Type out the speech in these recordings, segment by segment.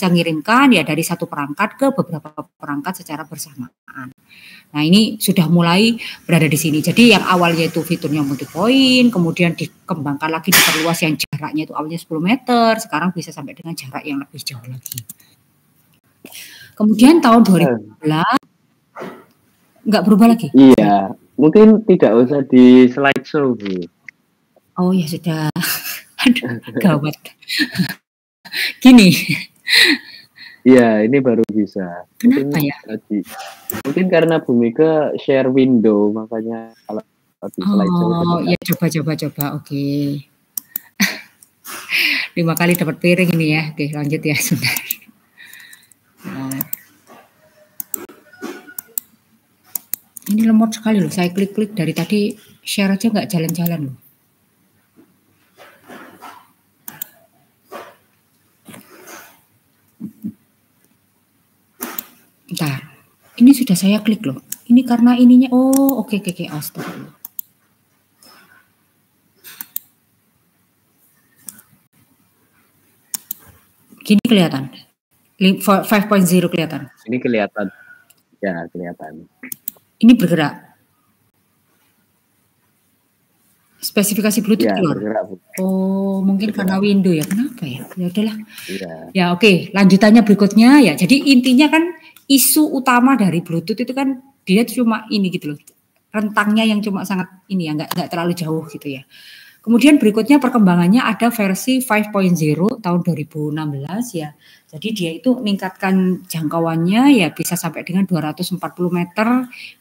bisa ngirimkan ya dari satu perangkat ke beberapa perangkat secara bersamaan. Nah, ini sudah mulai berada di sini. Jadi yang awalnya itu fiturnya multi point, kemudian dikembangkan lagi, diperluas yang jaraknya itu awalnya 10 meter, sekarang bisa sampai dengan jarak yang lebih jauh lagi. Kemudian tahun 2011 nggak berubah lagi? Iya, mungkin tidak usah di slideshow, Bu. Oh ya sudah. Aduh, gawat. Gini. Iya, ini baru bisa. Kenapa mungkin ya? Mungkin karena Bu Mega share window, makanya kalau di slideshow. Oh ya, coba. Oke. 5 kali dapat piring ini ya. Oke, lanjut ya, sebentar. Ini lemot sekali loh. Saya klik-klik dari tadi, share aja nggak jalan-jalan loh. Bentar, ini sudah saya klik loh. Ini karena ininya, oh oke, astagfirullah. Gini kelihatan, 5.0 kelihatan. Ini kelihatan, ya kelihatan. Ini bergerak. Spesifikasi Bluetooth ya, keluar. Bergerak, Bu. Oh, mungkin karena window ya. Kenapa ya? Ya udahlah. Iya. Ya oke, lanjutannya berikutnya ya. Jadi intinya kan isu utama dari Bluetooth itu kan dia cuma ini gitu loh. Rentangnya yang cuma sangat ini ya, nggak terlalu jauh gitu ya. Kemudian berikutnya perkembangannya ada versi 5.0 tahun 2016 ya. Jadi dia itu meningkatkan jangkauannya ya bisa sampai dengan 240 meter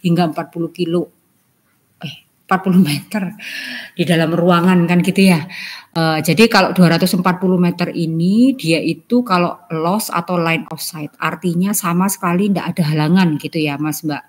hingga 40 kilo. 40 meter di dalam ruangan kan gitu ya. Jadi kalau 240 meter ini dia itu kalau loss atau line of sight artinya sama sekali tidak ada halangan gitu ya Mas Mbak.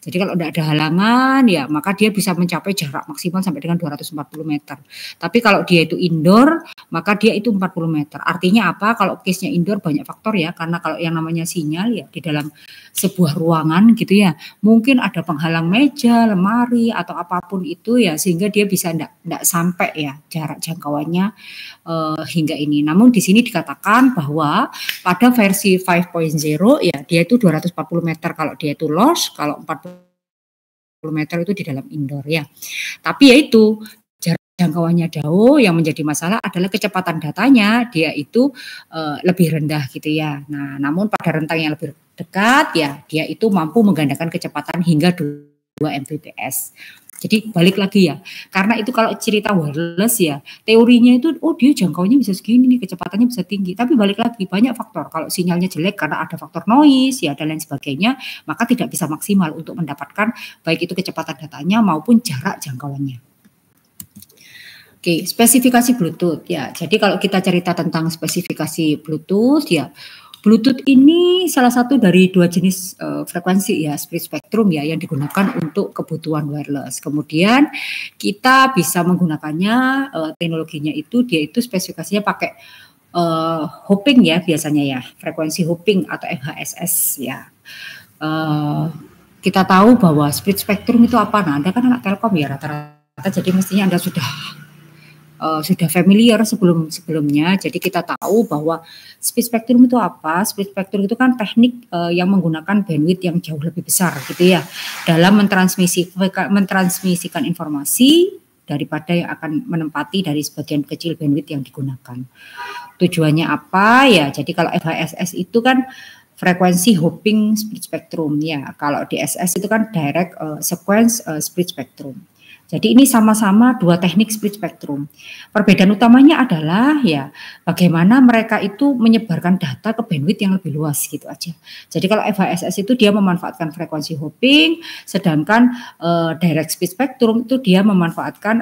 Jadi kalau tidak ada halangan ya maka dia bisa mencapai jarak maksimal sampai dengan 240 meter. Tapi kalau dia itu indoor maka dia itu 40 meter. Artinya apa? Kalau case-nya indoor banyak faktor ya, karena kalau yang namanya sinyal ya di dalam sebuah ruangan gitu ya, mungkin ada penghalang meja, lemari atau apapun itu ya sehingga dia bisa enggak sampai ya jarak jangkauannya hingga ini. Namun di sini dikatakan bahwa pada versi 5.0 ya dia itu 240 meter kalau dia itu loss, kalau 40 meter itu di dalam indoor ya. Tapi ya itu jangkauannya jauh, yang menjadi masalah adalah kecepatan datanya dia itu lebih rendah gitu ya. Nah, namun pada rentang yang lebih dekat ya dia itu mampu menggandakan kecepatan hingga 2 Mbps. Jadi balik lagi ya, karena itu kalau cerita wireless ya teorinya itu dia jangkauannya bisa segini nih, kecepatannya bisa tinggi. Tapi balik lagi banyak faktor, kalau sinyalnya jelek karena ada faktor noise ya dan lain sebagainya, maka tidak bisa maksimal untuk mendapatkan baik itu kecepatan datanya maupun jarak jangkauannya. Oke, spesifikasi Bluetooth ya. Jadi kalau kita cerita tentang spesifikasi Bluetooth ya, Bluetooth ini salah satu dari 2 jenis frekuensi ya, split spectrum ya yang digunakan untuk kebutuhan wireless. Kemudian kita bisa menggunakannya teknologinya itu dia itu spesifikasinya pakai hopping ya biasanya ya, frekuensi hopping atau MHSS ya. Kita tahu bahwa split spectrum itu apa? Nah, Anda kan anak Telkom ya rata-rata, jadi mestinya Anda sudah familiar sebelumnya. Jadi kita tahu bahwa split spectrum itu apa? Split spectrum itu kan teknik yang menggunakan bandwidth yang jauh lebih besar gitu ya dalam mentransmisikan informasi daripada yang akan menempati dari sebagian kecil bandwidth yang digunakan. Tujuannya apa ya? Jadi kalau FHSS itu kan frekuensi hopping split spectrum ya. Kalau DSS itu kan direct sequence split spectrum. Jadi ini sama-sama 2 teknik split spectrum. Perbedaan utamanya adalah ya bagaimana mereka itu menyebarkan data ke bandwidth yang lebih luas gitu aja. Jadi kalau FHSS itu dia memanfaatkan frekuensi hopping, sedangkan direct split spectrum itu dia memanfaatkan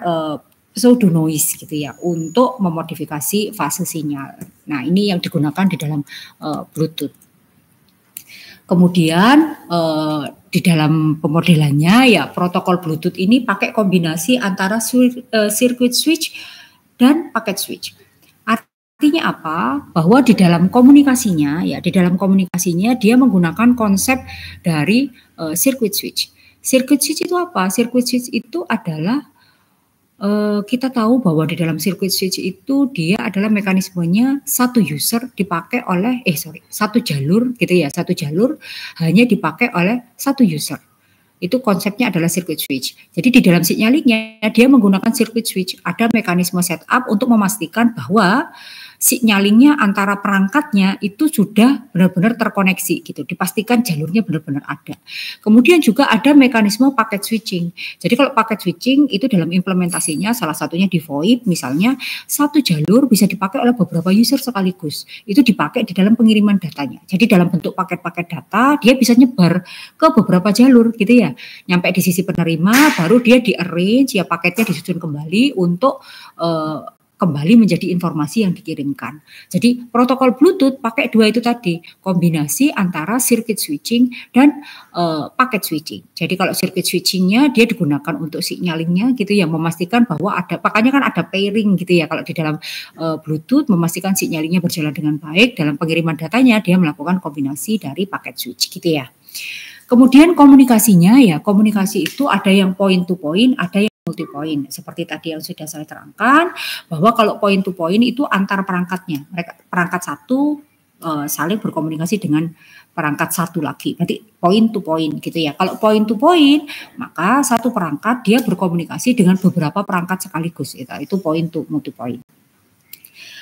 pseudo noise gitu ya untuk memodifikasi fase sinyal. Nah, ini yang digunakan di dalam Bluetooth. Kemudian di dalam pemodelannya ya protokol Bluetooth ini pakai kombinasi antara circuit switch dan packet switch. Artinya apa? Bahwa di dalam komunikasinya dia menggunakan konsep dari circuit switch. Circuit switch itu apa? Circuit switch itu adalah Kita tahu bahwa di dalam circuit switch itu dia adalah mekanismenya satu user dipakai oleh satu jalur gitu ya, satu jalur hanya dipakai oleh satu user. Itu konsepnya adalah circuit switch. Jadi di dalam signalingnya dia menggunakan circuit switch. Ada mekanisme setup untuk memastikan bahwa signalingnya antara perangkatnya itu sudah benar-benar terkoneksi gitu. Dipastikan jalurnya benar-benar ada. Kemudian juga ada mekanisme paket switching. Jadi kalau paket switching itu dalam implementasinya salah satunya di VoIP misalnya satu jalur bisa dipakai oleh beberapa user sekaligus. Itu dipakai di dalam pengiriman datanya. Jadi dalam bentuk paket-paket data dia bisa nyebar ke beberapa jalur gitu ya. Nyampe di sisi penerima baru dia di-arrange ya paketnya disusun kembali untuk kembali menjadi informasi yang dikirimkan. Jadi protokol Bluetooth pakai dua itu tadi, kombinasi antara circuit switching dan paket switching. Jadi kalau circuit switchingnya dia digunakan untuk signalingnya gitu ya, memastikan bahwa ada, makanya kan ada pairing gitu ya kalau di dalam Bluetooth, memastikan signalingnya berjalan dengan baik. Dalam pengiriman datanya dia melakukan kombinasi dari paket switch gitu ya. Kemudian komunikasinya ya, komunikasi itu ada yang point to point, ada yang multi point. Seperti tadi yang sudah saya terangkan, bahwa kalau point to point itu antar perangkatnya. Perangkat satu saling berkomunikasi dengan perangkat satu lagi. Berarti point to point gitu ya. Kalau point to point, maka satu perangkat dia berkomunikasi dengan beberapa perangkat sekaligus. Itu point to multi point.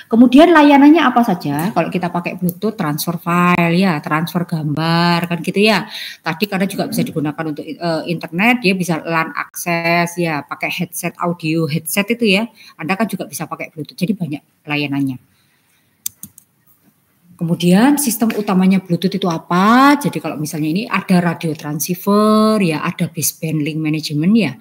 Kemudian layanannya apa saja? Kalau kita pakai Bluetooth, transfer file ya, transfer gambar kan gitu ya. Tadi karena juga bisa digunakan untuk internet, dia bisa LAN akses ya, pakai headset audio headset itu ya. Anda kan juga bisa pakai Bluetooth. Jadi banyak layanannya. Kemudian sistem utamanya Bluetooth itu apa? Jadi kalau misalnya ini ada radio transceiver ya, ada baseband link management ya,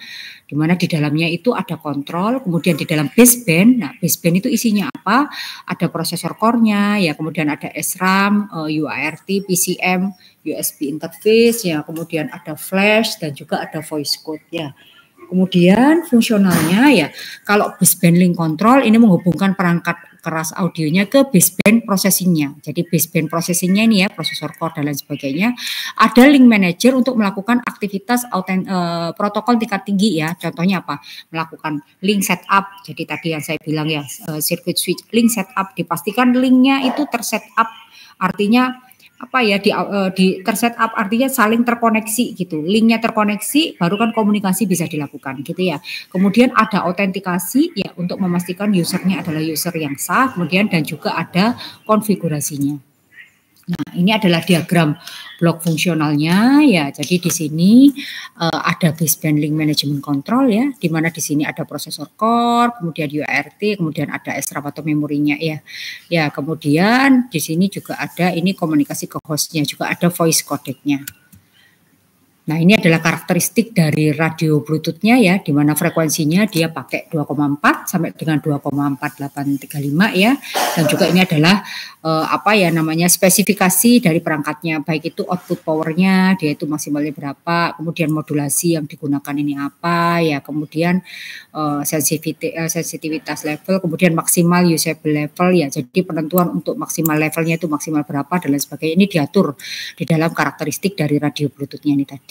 di mana di dalamnya itu ada kontrol. Kemudian di dalam baseband, nah baseband itu isinya apa? Ada prosesor core-nya ya, kemudian ada SRAM, UART, PCM, USB interface ya, kemudian ada flash dan juga ada voice code ya. Kemudian fungsionalnya ya, kalau baseband link control ini menghubungkan perangkat keras audionya ke baseband processingnya. Jadi baseband processingnya ini ya, prosesor core dan lain sebagainya. Ada link manager untuk melakukan aktivitas protokol tingkat tinggi ya. Contohnya apa? Melakukan link setup. Jadi tadi yang saya bilang ya, circuit switch link setup. Dipastikan linknya itu tersetup. Artinya apa ya, di tersetup artinya saling terkoneksi gitu. Linknya terkoneksi baru kan komunikasi bisa dilakukan gitu ya. Kemudian ada autentikasi ya untuk memastikan usernya adalah user yang sah, kemudian dan juga ada konfigurasinya. Nah, ini adalah diagram blok fungsionalnya ya. Jadi di sini ada baseband link management control ya, di mana di sini ada prosesor core, kemudian UART, kemudian ada SRAM atau memorinya ya. Ya, kemudian di sini juga ada ini komunikasi ke hostnya, juga ada voice codecnya. Nah, ini adalah karakteristik dari radio Bluetooth-nya ya, di mana frekuensinya dia pakai 2,4 sampai dengan 2,4835 ya. Dan juga ini adalah spesifikasi dari perangkatnya, baik itu output powernya, dia itu maksimalnya berapa, kemudian modulasi yang digunakan ini apa ya, kemudian sensitivitas level, kemudian maksimal usable level ya. Jadi penentuan untuk maksimal levelnya itu maksimal berapa dan lain sebagainya. Ini diatur di dalam karakteristik dari radio Bluetooth-nya ini tadi.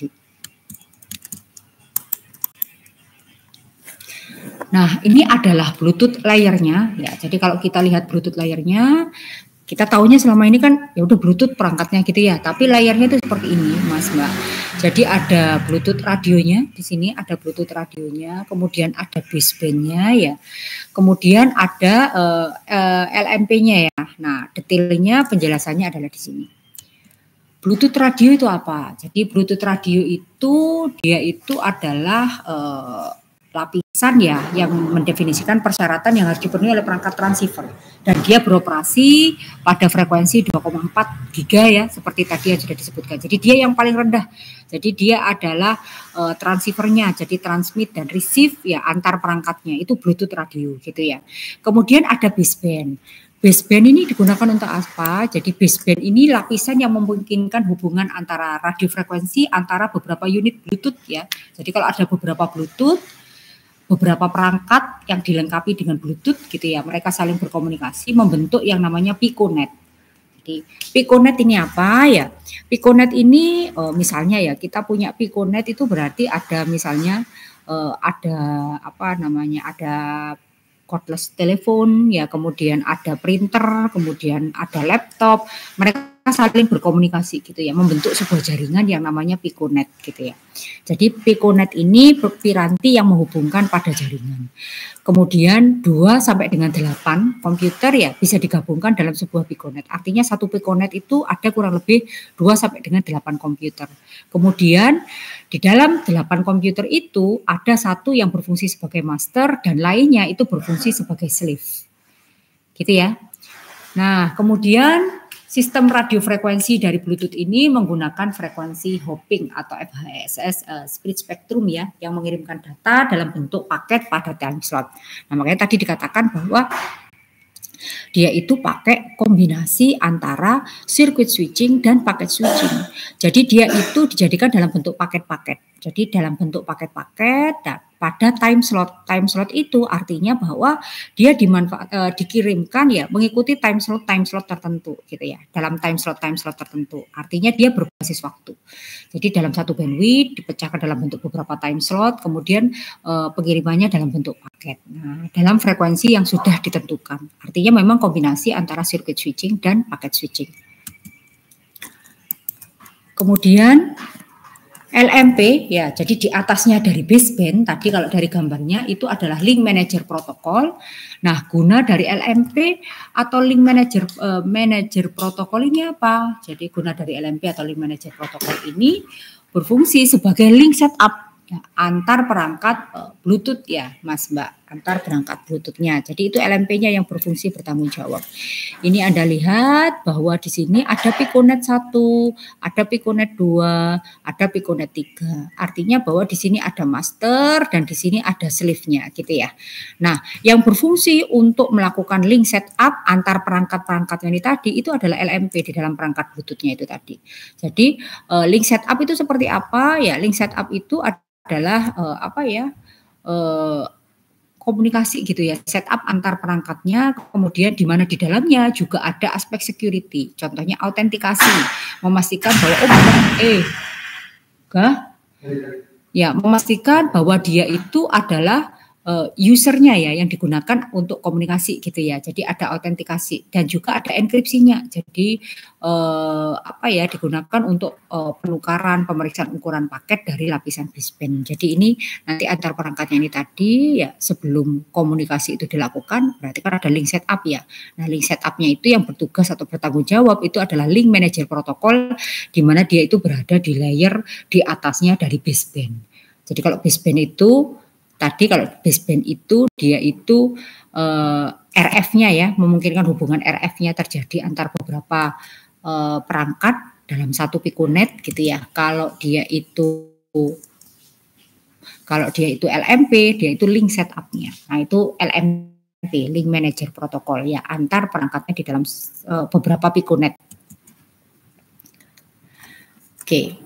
Nah, ini adalah Bluetooth layernya ya. Jadi kalau kita lihat Bluetooth layernya, kita tahunya selama ini kan ya udah Bluetooth perangkatnya gitu ya. Tapi layernya itu seperti ini, Mas Mbak. Jadi ada Bluetooth radionya di sini, ada Bluetooth radionya, kemudian ada basebandnya ya. Kemudian ada LMP-nya ya. Nah, detailnya penjelasannya adalah di sini. Bluetooth radio itu apa? Jadi Bluetooth radio itu dia itu adalah lapisan ya yang mendefinisikan persyaratan yang harus dipenuhi oleh perangkat transceiver, dan dia beroperasi pada frekuensi 2,4 giga ya, seperti tadi yang sudah disebutkan. Jadi dia yang paling rendah. Jadi dia adalah transceivernya, jadi transmit dan receive ya antar perangkatnya itu Bluetooth radio gitu ya. Kemudian ada baseband. Baseband ini digunakan untuk apa? Jadi baseband ini lapisan yang memungkinkan hubungan antara radio frekuensi antara beberapa unit Bluetooth ya. Jadi kalau ada beberapa Bluetooth, beberapa perangkat yang dilengkapi dengan Bluetooth gitu ya, mereka saling berkomunikasi membentuk yang namanya Piconet. Jadi Piconet ini apa ya? Piconet ini misalnya ya, kita punya Piconet itu berarti ada misalnya ada apa namanya, ada cordless telepon, ya kemudian ada printer, kemudian ada laptop, mereka saling berkomunikasi gitu ya, membentuk sebuah jaringan yang namanya Piconet gitu ya. Jadi Piconet ini piranti yang menghubungkan pada jaringan. Kemudian 2 sampai dengan 8 komputer ya bisa digabungkan dalam sebuah Piconet. Artinya satu Piconet itu ada kurang lebih 2 sampai dengan 8 komputer. Kemudian di dalam 8 komputer itu ada satu yang berfungsi sebagai master dan lainnya itu berfungsi sebagai slave. Gitu ya. Nah, kemudian sistem radiofrekuensi dari Bluetooth ini menggunakan frekuensi hopping atau FHSS split spectrum ya, yang mengirimkan data dalam bentuk paket pada time slot. Nah, makanya tadi dikatakan bahwa dia itu pakai kombinasi antara circuit switching dan paket switching. Jadi dia itu dijadikan dalam bentuk paket-paket. Jadi dalam bentuk paket-paket pada time slot. Time slot itu artinya bahwa dia dikirimkan ya mengikuti time slot tertentu gitu ya. Dalam time slot tertentu. Artinya dia berbasis waktu. Jadi dalam satu bandwidth dipecahkan dalam bentuk beberapa time slot, kemudian pengirimannya dalam bentuk paket. Nah, dalam frekuensi yang sudah ditentukan. Artinya memang kombinasi antara circuit switching dan paket switching. Kemudian LMP ya, jadi di atasnya dari baseband tadi kalau dari gambarnya itu adalah link manager protokol. Nah, guna dari LMP atau link manager protokol ini apa? Jadi guna dari LMP atau link manager protokol ini berfungsi sebagai link setup ya, antar perangkat Bluetooth ya, Mas Mbak, antar perangkat Bluetooth-nya. Jadi itu LMP-nya yang berfungsi bertanggung jawab. Ini Anda lihat bahwa di sini ada Piconet 1, ada Piconet 2, ada Piconet 3. Artinya bahwa di sini ada master dan di sini ada slave-nya gitu ya. Nah, yang berfungsi untuk melakukan link setup antar perangkat-perangkat ini tadi itu adalah LMP di dalam perangkat Bluetooth-nya itu tadi. Jadi link setup itu seperti apa? Ya, link setup itu adalah komunikasi gitu ya, setup antar perangkatnya, kemudian di mana di dalamnya juga ada aspek security, contohnya autentikasi, memastikan bahwa memastikan bahwa dia itu adalah usernya ya yang digunakan untuk komunikasi gitu ya. Jadi ada autentikasi dan juga ada enkripsinya. Jadi digunakan untuk penukaran, pemeriksaan ukuran paket dari lapisan baseband. Jadi ini nanti antar perangkatnya ini tadi ya sebelum komunikasi itu dilakukan berarti kan ada link setup ya. Nah, link setupnya itu yang bertugas atau bertanggung jawab itu adalah link manager protokol di mana dia itu berada di layer di atasnya dari baseband. Jadi kalau baseband itu dia itu RF-nya ya, memungkinkan hubungan RF-nya terjadi antar beberapa perangkat dalam satu Piconet gitu ya. Kalau dia itu LMP, dia itu link setup-nya. Nah, itu LMP, link manager protokol ya, antar perangkatnya di dalam beberapa Piconet. Oke.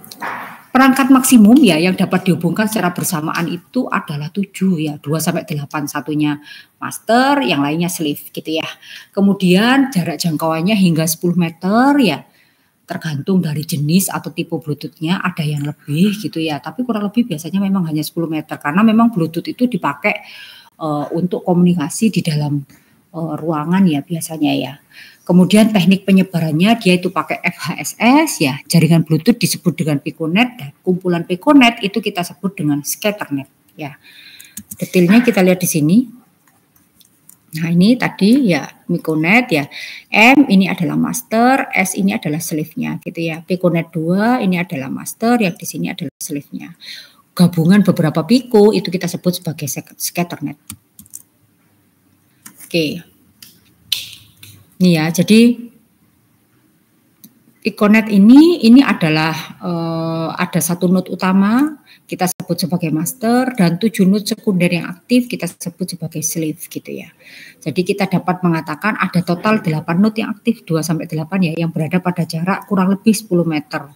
Perangkat maksimum ya yang dapat dihubungkan secara bersamaan itu adalah 7 ya, 2 sampai 8, satunya master, yang lainnya slave gitu ya. Kemudian jarak jangkauannya hingga 10 meter ya, tergantung dari jenis atau tipe Bluetooth-nya, ada yang lebih gitu ya, tapi kurang lebih biasanya memang hanya 10 meter karena memang Bluetooth itu dipakai untuk komunikasi di dalam ruangan ya biasanya ya. Kemudian teknik penyebarannya dia itu pakai FHSS ya, jaringan Bluetooth disebut dengan Piconet dan kumpulan Piconet itu kita sebut dengan scatternet ya. Detailnya kita lihat di sini. Nah, ini tadi ya Piconet ya. M ini adalah master, S ini adalah slave-nya gitu ya. Piconet 2 ini adalah master, yang di sini adalah slave-nya. Gabungan beberapa Pico itu kita sebut sebagai scatternet. Oke. Ini ya, jadi Piconet ini adalah ada satu node utama kita sebut sebagai master dan 7 node sekunder yang aktif kita sebut sebagai slave gitu ya. Jadi kita dapat mengatakan ada total 8 node yang aktif 2 sampai 8 ya yang berada pada jarak kurang lebih 10 meter.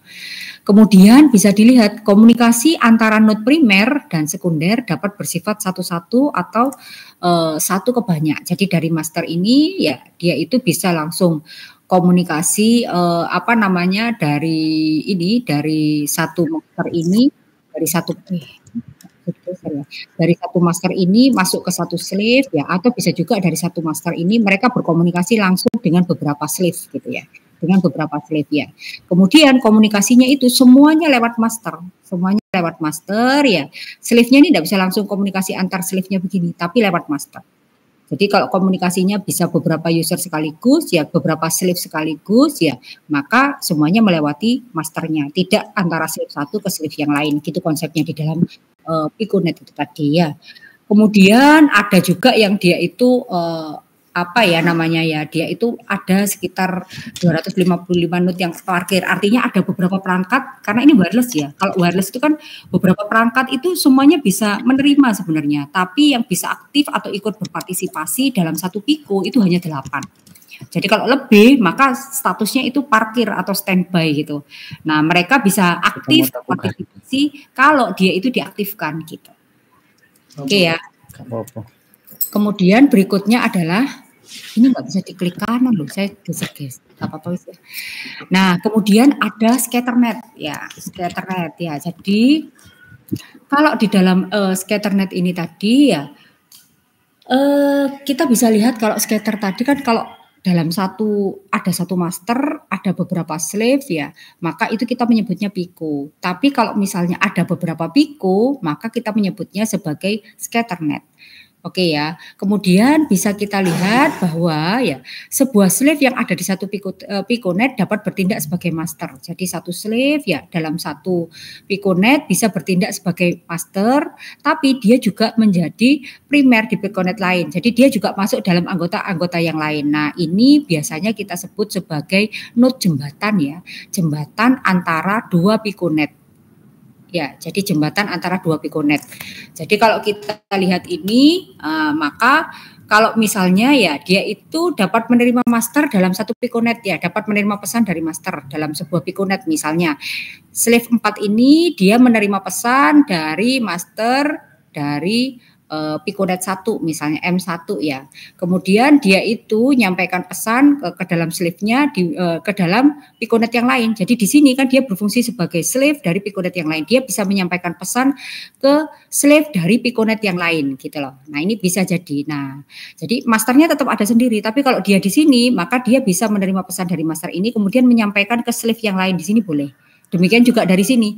Kemudian bisa dilihat komunikasi antara node primer dan sekunder dapat bersifat satu-satu atau satu ke banyak. Jadi dari master ini ya dia itu bisa langsung komunikasi dari satu master ini dari satu ya. Dari satu master ini masuk ke satu slave ya, atau bisa juga dari satu master ini mereka berkomunikasi langsung dengan beberapa slave gitu ya, dengan beberapa slave ya. Kemudian komunikasinya itu semuanya lewat master, ya. Slave-nya ini tidak bisa langsung komunikasi antar slave-nya begini, tapi lewat master. Jadi kalau komunikasinya bisa beberapa user sekaligus, ya beberapa slave sekaligus, ya maka semuanya melewati masternya, tidak antara slave satu ke slave yang lain. Gitu konsepnya di dalam Piconet itu tadi ya. Kemudian ada juga yang dia itu apa ya namanya ya, dia itu ada sekitar 255 node yang parkir. Artinya ada beberapa perangkat, karena ini wireless ya. Kalau wireless itu kan beberapa perangkat itu semuanya bisa menerima sebenarnya, tapi yang bisa aktif atau ikut berpartisipasi dalam satu Pico itu hanya 8. Jadi kalau lebih maka statusnya itu parkir atau standby gitu. Nah, mereka bisa aktif partisipasi kalau dia itu diaktifkan gitu. Oke ya. Kemudian berikutnya adalah ini nggak bisa diklik kanan loh, saya geser guys, apa-apa ya. Nah, kemudian ada scatternet ya, Jadi kalau di dalam scatternet ini tadi ya, kita bisa lihat kalau scatter tadi kan kalau dalam ada satu master, ada beberapa slave ya, maka itu kita menyebutnya Pico. Tapi kalau misalnya ada beberapa Pico, maka kita menyebutnya sebagai scatternet. Oke ya, kemudian bisa kita lihat bahwa ya sebuah slave yang ada di satu Piconet dapat bertindak sebagai master. Jadi satu slave ya dalam satu Piconet bisa bertindak sebagai master, tapi dia juga menjadi primer di Piconet lain. Jadi dia juga masuk dalam anggota-anggota yang lain. Nah ini biasanya kita sebut sebagai node jembatan ya, jembatan antara dua Piconet. Ya, jadi jembatan antara dua Piconet. Jadi kalau kita lihat ini, maka kalau misalnya ya dia itu dapat menerima master dalam satu Piconet ya, dapat menerima pesan dari master dalam sebuah Piconet misalnya. Slave 4 ini dia menerima pesan dari master dari Piconet 1 misalnya M1 ya. Kemudian dia itu nyampaikan pesan ke dalam slave-nya ke dalam Piconet yang lain. Jadi di sini kan dia berfungsi sebagai slave dari Piconet yang lain. Dia bisa menyampaikan pesan ke slave dari Piconet yang lain gitu loh. Nah, ini bisa jadi. Nah, jadi masternya tetap ada sendiri, tapi kalau dia di sini maka dia bisa menerima pesan dari master ini kemudian menyampaikan ke slave yang lain di sini boleh. Demikian juga dari sini.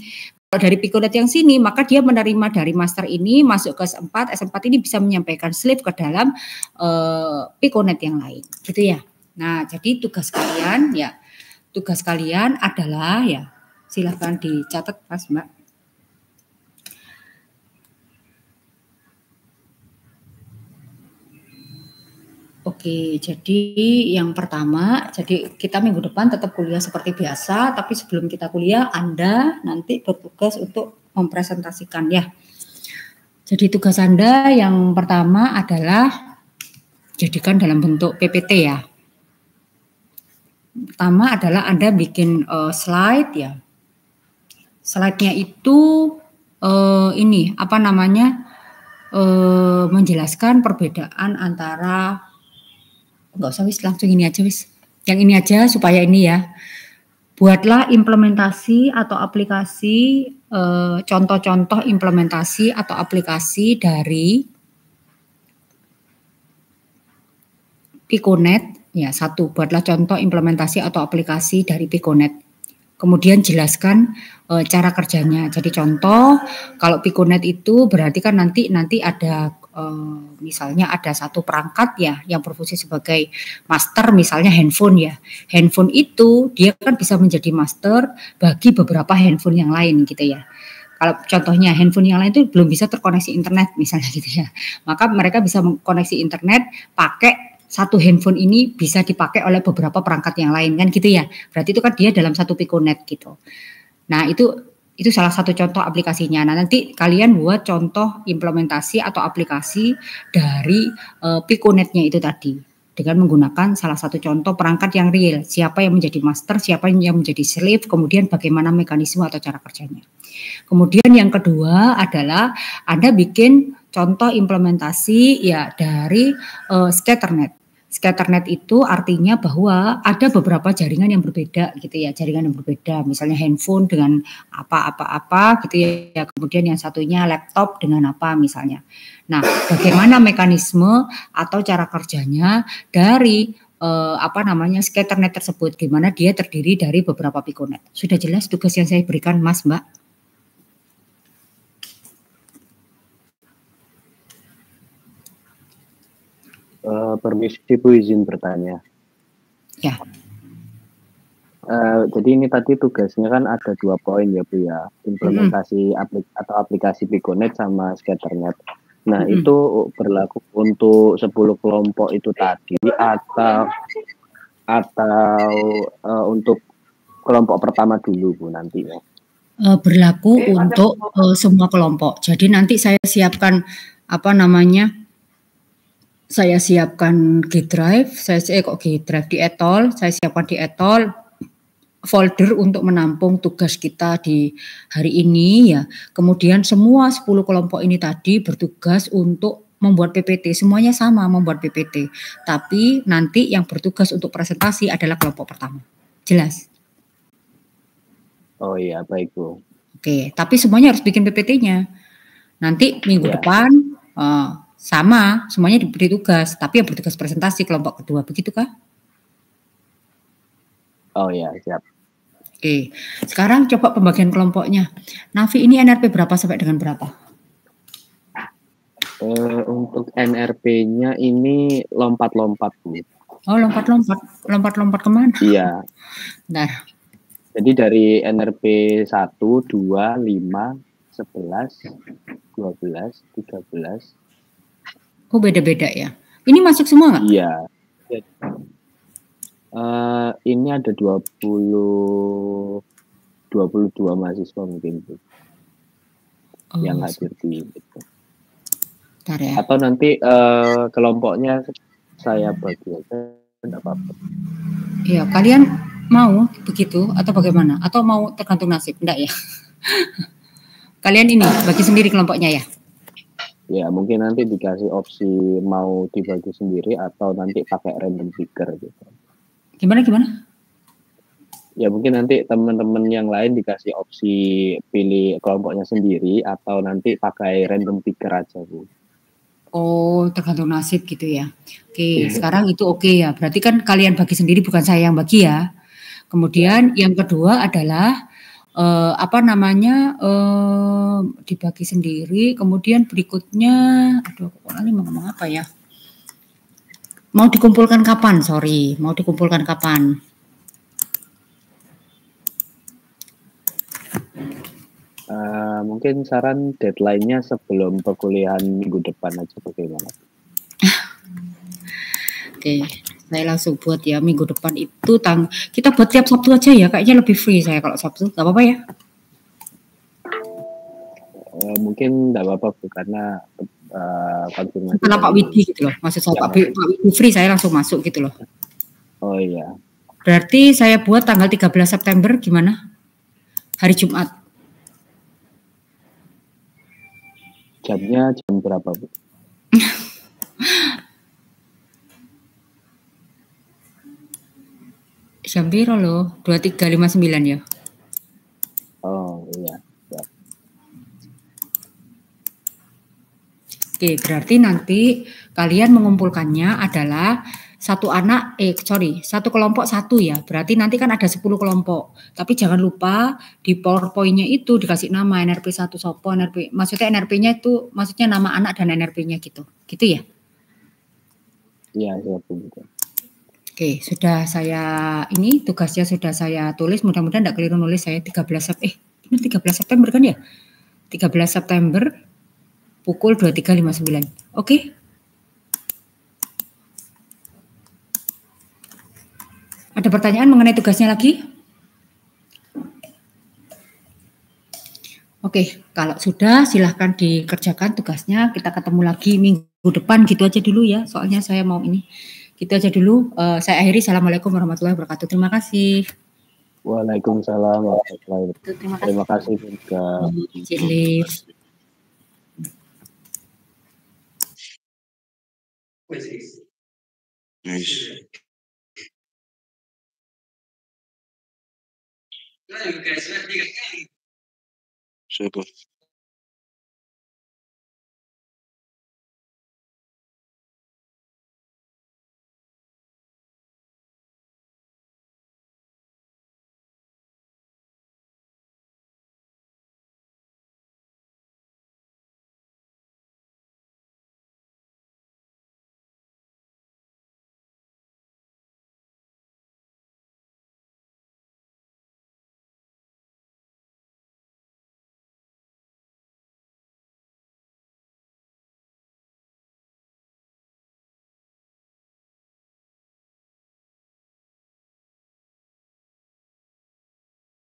Kalau dari Piconet yang sini, maka dia menerima dari master ini masuk ke S4. S4 ini bisa menyampaikan slave ke dalam Piconet yang lain, gitu ya. Nah, jadi tugas kalian adalah ya, silahkan dicatat Mas Mbak. Oke, jadi yang pertama, jadi kita minggu depan tetap kuliah seperti biasa, tapi sebelum kita kuliah, Anda nanti bertugas untuk mempresentasikan ya. Jadi tugas Anda yang pertama adalah jadikan dalam bentuk PPT ya. Pertama adalah Anda bikin slide ya. Slide-nya itu ini apa namanya menjelaskan perbedaan antara enggak usah wis langsung ini aja wis. Yang ini aja supaya ini ya. Buatlah implementasi atau aplikasi contoh-contoh implementasi atau aplikasi dari Piconet ya. Satu, buatlah contoh implementasi atau aplikasi dari Piconet. Kemudian jelaskan cara kerjanya. Jadi contoh kalau Piconet itu berarti kan nanti ada misalnya ada satu perangkat ya yang berfungsi sebagai master, misalnya handphone ya. Handphone itu dia kan bisa menjadi master bagi beberapa handphone yang lain gitu ya. Kalau contohnya handphone yang lain itu belum bisa terkoneksi internet misalnya gitu ya. Maka mereka bisa mengkoneksi internet pakai satu handphone ini bisa dipakai oleh beberapa perangkat yang lain kan gitu ya. Berarti itu kan dia dalam satu Piconet gitu. Nah, itu salah satu contoh aplikasinya. Nah, nanti kalian buat contoh implementasi atau aplikasi dari Piconetnya itu tadi dengan menggunakan salah satu contoh perangkat yang real. Siapa yang menjadi master, siapa yang menjadi slave, kemudian bagaimana mekanisme atau cara kerjanya. Kemudian yang kedua adalah Anda bikin contoh implementasi ya dari scatternet. Scatternet itu artinya bahwa ada beberapa jaringan yang berbeda gitu ya, jaringan yang berbeda, misalnya handphone dengan apa-apa-apa gitu ya, kemudian yang satunya laptop dengan apa misalnya. Nah, bagaimana mekanisme atau cara kerjanya dari Scatternet tersebut, di mana dia terdiri dari beberapa Piconet. Sudah jelas tugas yang saya berikan, Mas, Mbak? Permisi Bu, izin bertanya. Ya. Jadi ini tadi tugasnya kan ada 2 poin ya Bu ya, implementasi aplikasi Piconet sama Scatternet. Nah itu berlaku untuk 10 kelompok itu tadi atau untuk kelompok pertama dulu Bu nantinya? Berlaku untuk semua kelompok. Jadi nanti saya siapkan saya siapkan G Drive, di Etol, saya siapkan di Etol folder untuk menampung tugas kita di hari ini ya. Kemudian semua 10 kelompok ini tadi bertugas untuk membuat PPT, semuanya sama membuat PPT. Tapi nanti yang bertugas untuk presentasi adalah kelompok pertama. Jelas? Oh iya, baik Bu. Oke, tapi semuanya harus bikin PPT-nya. Nanti minggu depan sama, semuanya diberi tugas, tapi yang bertugas presentasi kelompok kedua, begitu kah? Oh ya, siap. Oke, sekarang coba pembagian kelompoknya. Nafi ini NRP berapa sampai dengan berapa? Untuk NRP-nya ini lompat-lompat Bu. Oh, lompat-lompat kemana? Iya. Bentar. Jadi dari NRP 1, 2, 5, 11, 12, 13. Oh, beda-beda ya. Ini masuk semua nggak? Iya. Ini ada 22 mahasiswa mungkin Bu. Yang hadir di itu. Bentar ya. Atau nanti kelompoknya saya bagi aja, enggak apa-apa. Iya, kalian mau begitu atau bagaimana? Atau mau tergantung nasib? Enggak ya? Kalian ini bagi sendiri kelompoknya ya? Ya, mungkin nanti dikasih opsi mau dibagi sendiri atau nanti pakai random picker gitu. Gimana? Ya, mungkin nanti teman-teman yang lain dikasih opsi pilih kelompoknya sendiri atau nanti pakai random picker aja, Bu. Oh, tergantung nasib gitu ya. Oke, sekarang itu oke ya. Berarti kan kalian bagi sendiri, bukan saya yang bagi ya. Kemudian yang kedua adalah dibagi sendiri. Kemudian berikutnya, aduh, ini mau ngomong apa ya? Mau dikumpulkan kapan? Sorry, mau dikumpulkan kapan? Mungkin saran deadline-nya sebelum perkuliahan minggu depan aja bagaimana? Oke, saya langsung buat ya minggu depan itu kita buat tiap Sabtu aja ya, kayaknya lebih free saya kalau Sabtu, nggak apa-apa ya? Mungkin nggak apa-apa Bu, karena konfirmasi. Karena Pak Widi gitu loh, maksud saya Pak Widi free, saya langsung masuk gitu loh. Oh iya. Berarti saya buat tanggal 13 September gimana? Hari Jumat. Jamnya jam berapa Bu? Jam piro loh? 23.59 ya? Oh iya. Ya. Oke, berarti nanti kalian mengumpulkannya adalah satu kelompok satu ya. Berarti nanti kan ada 10 kelompok. Tapi jangan lupa di PowerPoint-nya itu dikasih nama NRP 1 sopo, NRP. Maksudnya NRP-nya itu maksudnya nama anak dan NRP-nya gitu. Gitu ya? Iya, siap Bu. Oke, sudah tugasnya sudah saya tulis, mudah-mudahan tidak keliru nulis saya 13 September kan ya? 13 September pukul 23.59. Oke? Ada pertanyaan mengenai tugasnya lagi? Oke, kalau sudah silahkan dikerjakan tugasnya, kita ketemu lagi minggu depan gitu aja dulu ya, soalnya saya mau ini. Gitu aja dulu. Saya akhiri. Assalamualaikum warahmatullahi wabarakatuh. Terima kasih. Waalaikumsalam warahmatullahi wabarakatuh. Terima kasih juga. Nice. Siapa?